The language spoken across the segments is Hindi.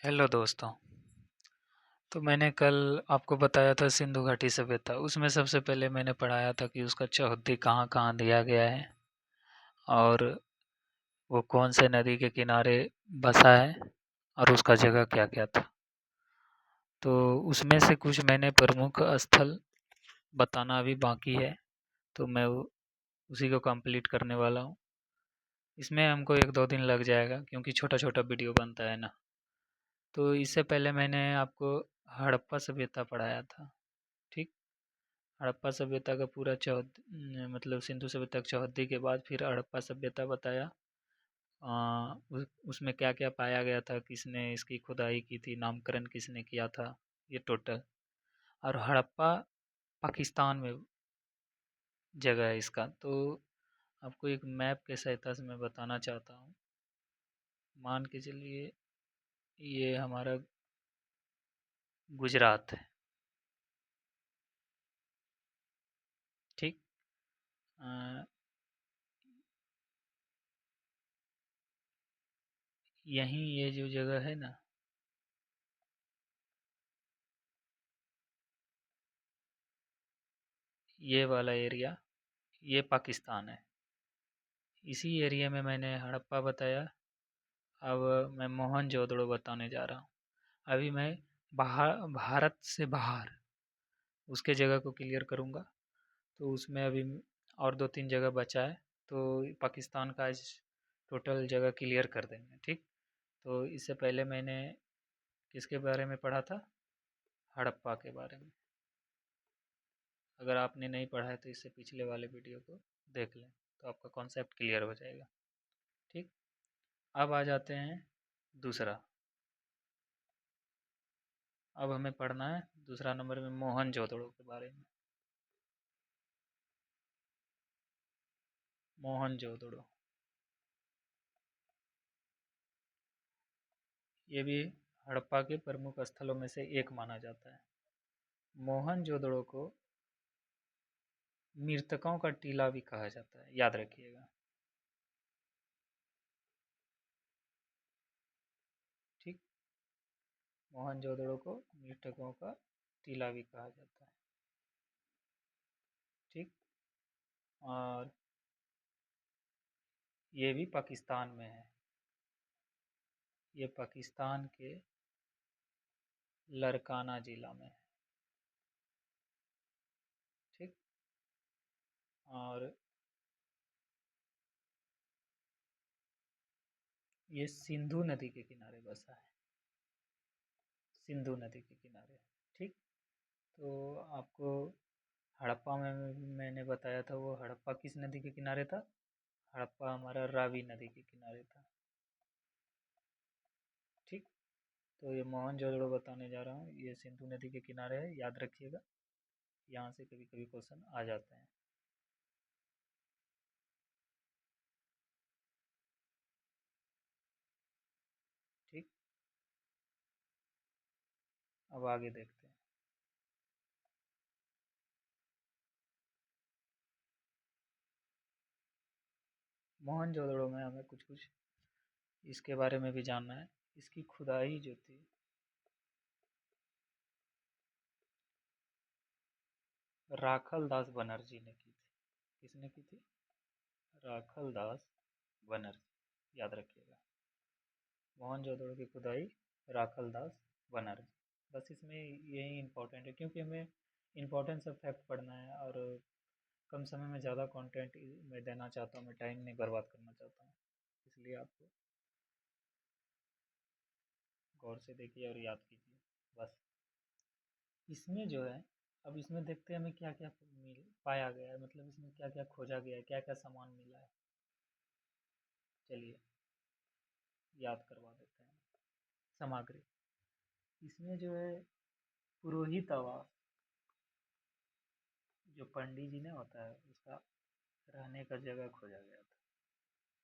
हेलो दोस्तों। तो मैंने कल आपको बताया था सिंधु घाटी सभ्यता। उसमें सबसे पहले मैंने पढ़ाया था कि उसका चौहद्दी कहाँ कहाँ दिया गया है और वो कौन से नदी के किनारे बसा है और उसका जगह क्या क्या था। तो उसमें से कुछ मैंने प्रमुख स्थल बताना अभी बाकी है। तो मैं उसी को कंप्लीट करने वाला हूँ। इसमें हमको 1-2 दिन लग जाएगा क्योंकि छोटा छोटा वीडियो बनता है ना। तो इससे पहले मैंने आपको हड़प्पा सभ्यता पढ़ाया था। ठीक। हड़प्पा सभ्यता का पूरा मतलब सिंधु सभ्यता की चौहद्दी के बाद फिर हड़प्पा सभ्यता बताया। उसमें क्या क्या पाया गया था, किसने इसकी खुदाई की थी, नामकरण किसने किया था, ये टोटल। और हड़प्पा पाकिस्तान में जगह है इसका। तो आपको एक मैप के सहायता से मैं बताना चाहता हूँ। मान के चलिए ये हमारा गुजरात है। ठीक। अ, यहीं ये जो जगह है ना, ये वाला एरिया, ये पाकिस्तान है। इसी एरिया में मैंने हड़प्पा बताया। अब मैं मोहनजोदड़ो बताने जा रहा हूँ। अभी मैं भारत से बाहर उसके जगह को क्लियर करूँगा। तो उसमें अभी और 2-3 जगह बचा है। तो पाकिस्तान का आज टोटल जगह क्लियर कर देंगे। ठीक। तो इससे पहले मैंने किसके बारे में पढ़ा था? हड़प्पा के बारे में। अगर आपने नहीं पढ़ा है तो इससे पिछले वाले वीडियो को देख लें, तो आपका कॉन्सेप्ट क्लियर हो जाएगा। ठीक। अब आ जाते हैं दूसरा। अब हमें पढ़ना है दूसरा नंबर में मोहनजोदड़ो के बारे में। मोहनजोदड़ो ये भी हड़प्पा के प्रमुख स्थलों में से एक माना जाता है। मोहनजोदड़ो को मृतकों का टीला भी कहा जाता है, याद रखिएगा। ठीक। मोहनजोदड़ो को मृतकों का टीला भी कहा जाता है। ठीक। और ये भी पाकिस्तान में है। ये पाकिस्तान के लरकाना जिला में है। ठीक। और ये सिंधु नदी के किनारे बसा है। सिंधु नदी के किनारे। ठीक। तो आपको हड़प्पा में मैंने बताया था, वो हड़प्पा किस नदी के किनारे था? हड़प्पा हमारा रावी नदी के किनारे था। ठीक। तो ये मोहनजोदड़ो बताने जा रहा हूँ, ये सिंधु नदी के किनारे है, याद रखिएगा। यहाँ से कभी कभी क्वेश्चन आ जाते हैं। ठीक। अब आगे देखते हैं। मोहनजोदड़ो में हमें कुछ कुछ इसके बारे में भी जानना है। इसकी खुदाई जो थी, राखल दास बनर्जी ने की थी। किसने की थी? राखल दास बनर्जी, याद रखिएगा। मोहनजोदड़ो की खुदाई राखल दास बनर्जी। बस इसमें यही इम्पोर्टेंट है क्योंकि हमें इम्पोर्टेंट सब फैक्ट पढ़ना है और कम समय में ज़्यादा कंटेंट मैं देना चाहता हूँ, मैं टाइम नहीं बर्बाद करना चाहता हूँ। इसलिए आपको गौर से देखिए और याद कीजिए बस। इसमें जो है, अब इसमें देखते हैं हमें क्या क्या मिल पाया गया है, मतलब इसमें क्या क्या खोजा गया है, क्या क्या सामान मिला है। चलिए याद करवा देते हैं। सामग्री इसमें जो है, पुरोहित आवास, जो पंडित जी ने होता है उसका रहने का जगह खोजा गया था।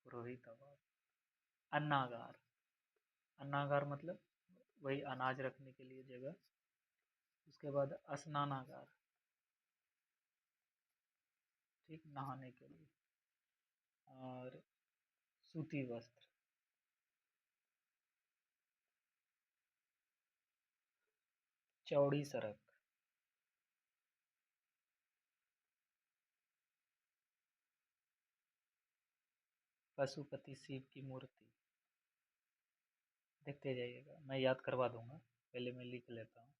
पुरोहित आवास। अन्नागार। अन्नागार मतलब वही अनाज रखने के लिए जगह। उसके बाद स्नानागार। ठीक, नहाने के लिए। और सूती वस्त्र। चौड़ी सड़क। पशुपति शिव की मूर्ति। देखते जाइएगा, मैं याद करवा दूंगा, पहले मैं लिख लेता हूँ।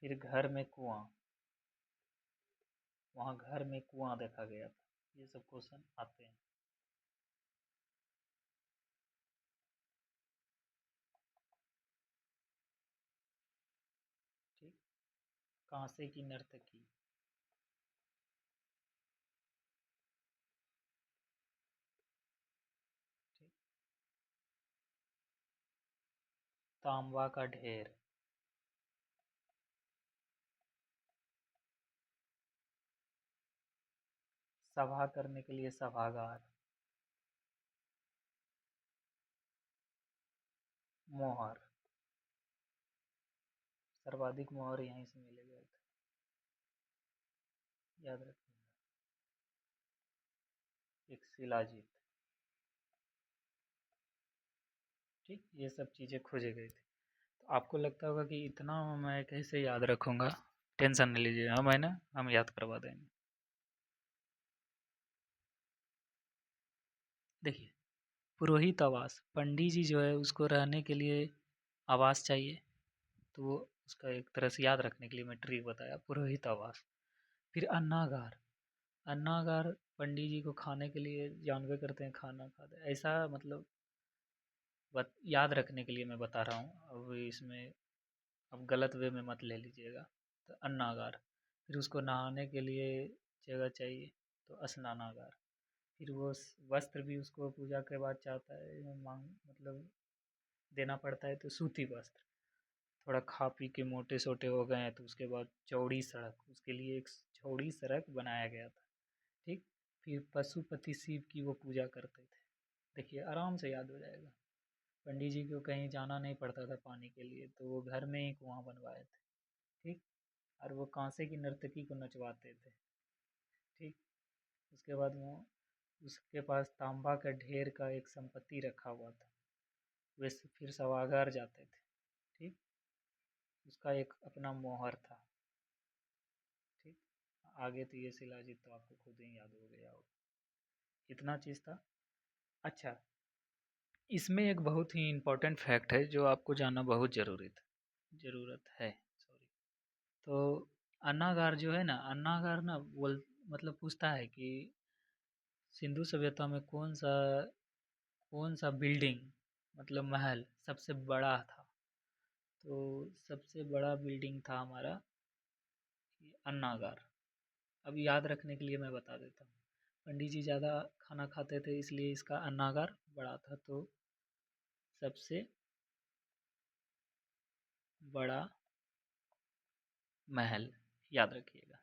फिर घर में कुआं, वहाँ घर में कुआं देखा गया था। ये सब क्वेश्चन आते हैं। ठीक। कांसे की नर्तकी। ठीक। तांबा का ढेर। सभा करने के लिए सभागार। मोहर। सर्वाधिक मोहर यहीं से मिले गए थे, याद रखिएगा। एक शिलाजीत। ठीक, ये सब चीज़ें खोजे गई थी। तो आपको लगता होगा कि इतना मैं कैसे याद रखूंगा। टेंशन नहीं लीजिए, हम है ना, हम याद करवा देंगे। देखिए, पुरोहित आवास, पंडित जी जो है उसको रहने के लिए आवास चाहिए, तो वो उसका एक तरह से याद रखने के लिए मैं ट्रिक बताया, पुरोहित आवास। फिर अन्नागार। अन्नागार पंडित जी को खाने के लिए जानवे करते हैं, खाना खाते हैं, ऐसा मतलब याद रखने के लिए मैं बता रहा हूँ। अब इसमें अब गलत वे में मत ले लीजिएगा। तो अन्नागार। फिर उसको नहाने के लिए जगह चाहिए, तो स्नानागार। फिर वो वस्त्र भी उसको पूजा के बाद चाहता है, मांग मतलब देना पड़ता है, तो सूती वस्त्र। थोड़ा खा पी के मोटे सोटे हो गए हैं, तो उसके बाद चौड़ी सड़क, उसके लिए एक चौड़ी सड़क बनाया गया था। ठीक। फिर पशुपति शिव की वो पूजा करते थे। देखिए, आराम से याद हो जाएगा। पंडित जी को कहीं जाना नहीं पड़ता था पानी के लिए, तो वो घर में ही कुआं बनवाए थे। ठीक। और वो कांसे की नर्तकी को नचवाते थे। ठीक। उसके बाद वो उसके पास तांबा का ढेर का एक संपत्ति रखा हुआ था। वे फिर सभागार जाते थे। ठीक। उसका एक अपना मोहर था। ठीक। आगे तो ये शिलाजीत तो आपको खुद ही याद हो गया होगा। इतना चीज़ था। अच्छा, इसमें एक बहुत ही इम्पोर्टेंट फैक्ट है जो आपको जानना बहुत ज़रूरत है, सॉरी। तो अन्नागार जो है ना, अन्नागार ना बोल मतलब पूछता है कि सिंधु सभ्यता में कौन सा बिल्डिंग मतलब महल सबसे बड़ा था। तो सबसे बड़ा बिल्डिंग था हमारा ये अन्नागार। अब याद रखने के लिए मैं बता देता हूँ। पंडित जी ज़्यादा खाना खाते थे, इसलिए इसका अन्नागार बड़ा था। तो सबसे बड़ा महल, याद रखिएगा।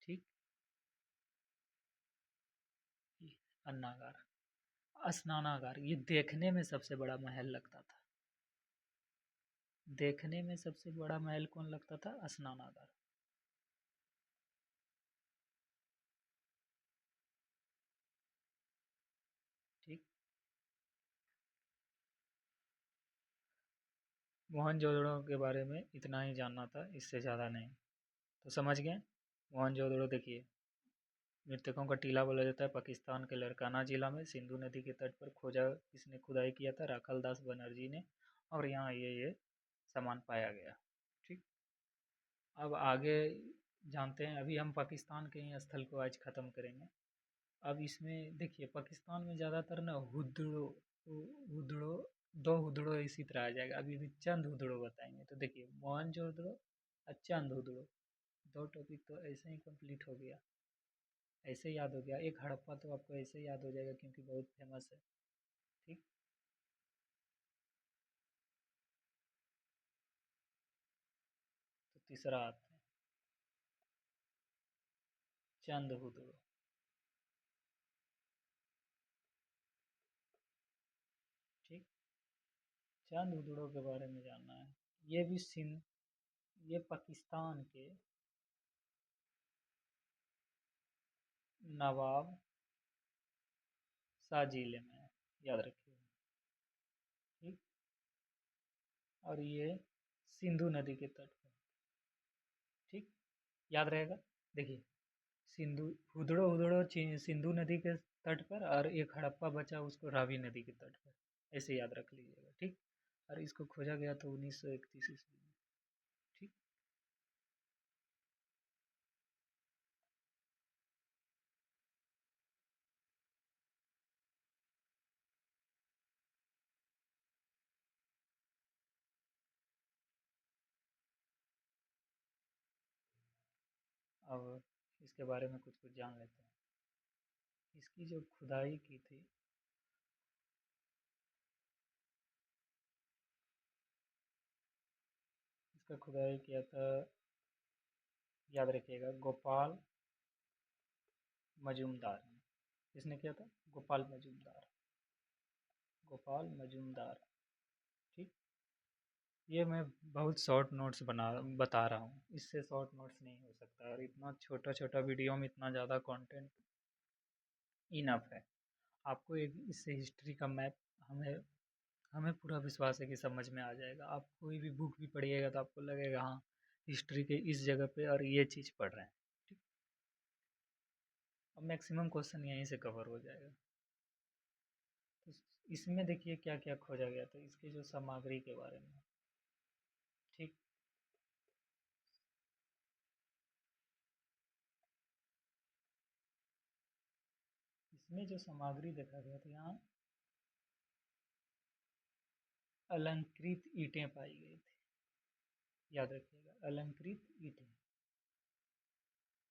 ठीक। ये अन्नागार। स्नानागार, ये देखने में सबसे बड़ा महल लगता था। देखने में सबसे बड़ा महल कौन लगता था? स्नानागार। ठीक। मोहनजोदड़ो के बारे में इतना ही जानना था, इससे ज़्यादा नहीं। तो समझ गए। मोहनजोदड़ो देखिए, मृतकों का टीला बोला जाता है। पाकिस्तान के लड़काना जिला में सिंधु नदी के तट पर खोजा, इसने खुदाई किया था, राखल दास बनर्जी ने। और यहाँ ये सामान पाया गया। ठीक। अब आगे जानते हैं। अभी हम पाकिस्तान के ही स्थल को आज ख़त्म करेंगे। अब इसमें देखिए, पाकिस्तान में ज़्यादातर ना हुदड़ो, हुदड़ो, दो हुदड़ो इसी तरह आ जाएगा। अभी भी चंद हुदड़ो बताएंगे। तो देखिए, मोहनजोदड़ो और चंद हुदड़ो, दो टॉपिक तो ऐसे ही कंप्लीट हो गया, ऐसे याद हो गया। एक हड़प्पा तो आपको ऐसे याद हो जाएगा क्योंकि बहुत फेमस है। ठीक। तो तीसरा आता है चंद हुदड़ो। ठीक। चंद हुदड़ो के बारे में जानना है। ये भी सिंध, ये पाकिस्तान के नवाब शाह जिले में है, याद रखिए। ठीक। और ये सिंधु नदी के तट पर। ठीक, याद रहेगा। देखिए, सिंधु, हुदड़ो हुदड़ो सिंधु नदी के तट पर, और एक हड़प्पा बचा उसको रावी नदी के तट पर। ऐसे याद रख लीजिएगा। ठीक, और इसको खोजा गया था 1931 ईस्वी में। ठीक, अब इसके बारे में कुछ कुछ जान लेते हैं। इसकी जो खुदाई की थी, इसका खुदाई किया था, याद रखिएगा, गोपाल मजूमदार ने। किसने किया था? गोपाल मजूमदार। गोपाल मजूमदार। ठीक, ये मैं बहुत शॉर्ट नोट्स बता रहा हूँ, इससे शॉर्ट नोट्स नहीं हो सकता, और इतना छोटा छोटा वीडियो में इतना ज़्यादा कंटेंट इनफ है। आपको एक इससे हिस्ट्री का मैप, हमें हमें पूरा विश्वास है कि समझ में आ जाएगा। आप कोई भी बुक भी पढ़िएगा तो आपको लगेगा हाँ, हिस्ट्री के इस जगह पे और ये चीज़ पढ़ रहे हैं। ठीक, अब मैक्सिमम क्वेश्चन यहीं से कवर हो जाएगा। तो इसमें देखिए क्या क्या खोजा गया था, इसके जो सामग्री के बारे में। ठीक, इसमें जो सामग्री देखा गया था, यहाँ अलंकृत ईंटें पाई गई थी। याद रखिएगा, अलंकृत ईंटें।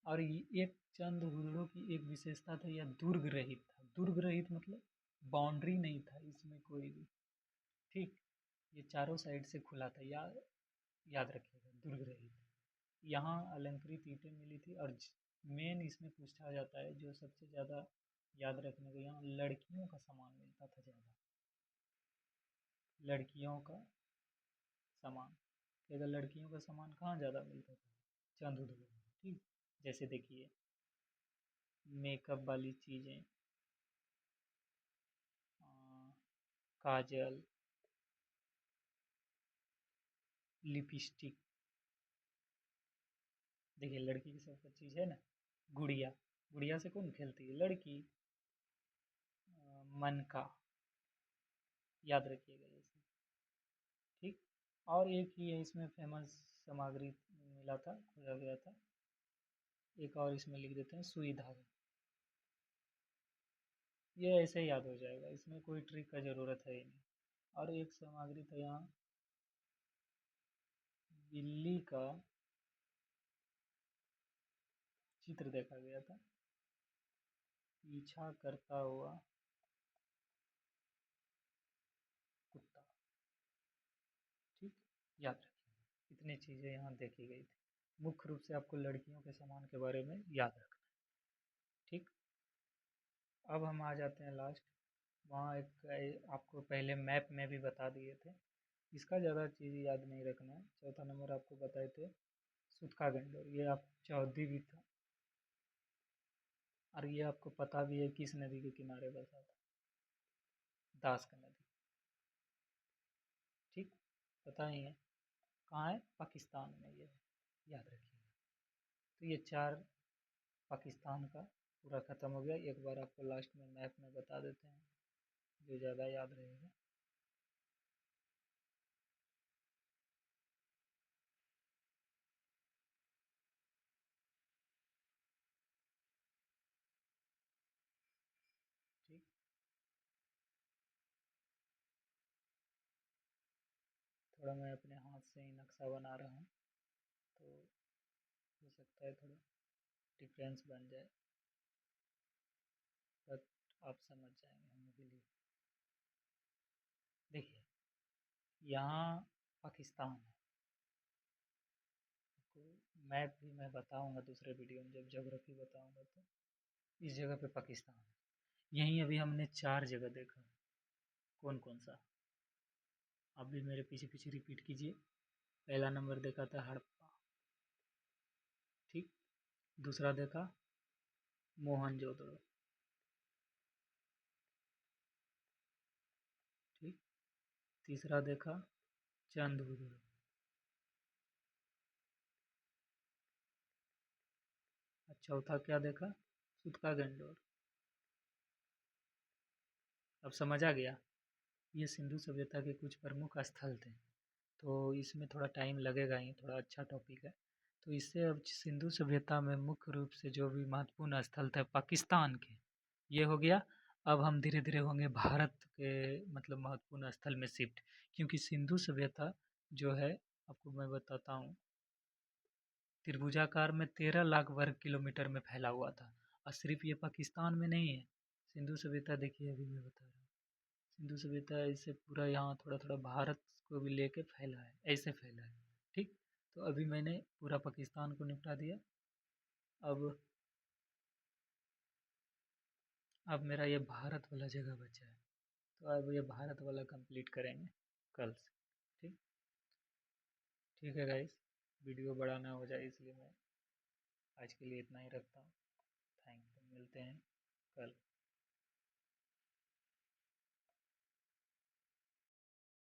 और एक चंद हुदड़ों की एक विशेषता था, यह दुर्ग रहित था। दुर्ग रहित मतलब बाउंड्री नहीं था इसमें कोई भी। ठीक, ये चारों साइड से खुला था। याद रखिएगा, दुर्ग रहित। यहाँ अलंकृत ईंटें मिली थी, और मेन इसमें पूछा जाता है जो सबसे ज़्यादा याद रखने को, यहाँ लड़कियों का सामान मिलता था ज़्यादा। लड़कियों का सामान, कि अगर लड़कियों का सामान कहाँ ज़्यादा मिलता था? चंदुद में। ठीक, जैसे देखिए, मेकअप वाली चीज़ें, काजल, लिपस्टिक। देखिए, लड़की की सब चीज़ है ना। गुड़िया, गुड़िया से कौन खेलती है? लड़की। मनका, याद रखिएगा ये सब। ठीक, और एक ही है इसमें फेमस सामग्री मिला था, खोजा गया था। एक और इसमें लिख देते हैं, सुई धागा। ये ऐसे ही याद हो जाएगा, इसमें कोई ट्रिक का ज़रूरत है ही नहीं। और एक सामग्री था यहाँ, बिल्ली का चित्र देखा गया था, पीछा करता हुआ कुत्ता। ठीक, याद रखिए, इतनी चीज़ें यहाँ देखी गई थी। मुख्य रूप से आपको लड़कियों के सामान के बारे में याद रखना है। ठीक, अब हम आ जाते हैं लास्ट। वहाँ एक आपको पहले मैप में भी बता दिए थे, इसका ज़्यादा चीज़ याद नहीं रखना है। चौथा नंबर आपको बताए थे सुतका गंडोर, ये आप चौहद्दी भी था, और ये आपको पता भी है किस नदी के किनारे बसा था? दास का नदी। ठीक, पता ही है कहाँ है? पाकिस्तान में ये है, याद रखिएगा। तो ये चार पाकिस्तान का पूरा ख़त्म हो गया। एक बार आपको लास्ट में मैप में बता देते हैं, जो ज़्यादा याद रहेगा। ठीक, थोड़ा मैं अपने हाथ से ही नक्शा बना रहा हूँ, तो हो सकता है थोड़ा डिफरेंस बन जाए, बट आप समझ जाएंगे हम भी। देखिए, यहाँ पाकिस्तान है। आपको मैप भी मैं बताऊंगा दूसरे वीडियो में, जब ज्योग्राफी बताऊंगा तो। इस जगह पे पाकिस्तान है। यहीं अभी हमने चार जगह देखा। कौन कौन सा? आप भी मेरे पीछे पीछे रिपीट कीजिए। पहला नंबर देखा था हड़प्पा। ठीक, दूसरा देखा मोहनजोदड़ो। ठीक, तीसरा देखा चंदुरु। चौथा क्या देखा? सूतका गंडोर। अब समझ आ गया? ये सिंधु सभ्यता के कुछ प्रमुख स्थल थे। तो इसमें थोड़ा टाइम लगेगा ही, थोड़ा अच्छा टॉपिक है। तो इससे अब सिंधु सभ्यता में मुख्य रूप से जो भी महत्वपूर्ण स्थल थे पाकिस्तान के, ये हो गया। अब हम धीरे धीरे होंगे भारत के मतलब महत्वपूर्ण स्थल में शिफ्ट, क्योंकि सिंधु सभ्यता जो है, आपको मैं बताता हूँ, त्रिभुजाकार में 13 लाख वर्ग किलोमीटर में फैला हुआ था। और सिर्फ ये पाकिस्तान में नहीं है। सिंधु सभ्यता देखिए, अभी मैं बता रहा हूँ, सिंधु सभ्यता इससे पूरा यहाँ थोड़ा थोड़ा भारत को भी लेके फैला है, ऐसे फैला है। ठीक। तो अभी मैंने पूरा पाकिस्तान को निपटा दिया। अब अब मेरा ये भारत वाला जगह बचा है। तो अब ये भारत वाला कंप्लीट करेंगे कल से। ठीक। ठीक है गाइस, वीडियो बड़ा ना हो जाए इसलिए मैं आज के लिए इतना ही रखता हूँ। थैंक यू, मिलते हैं कल।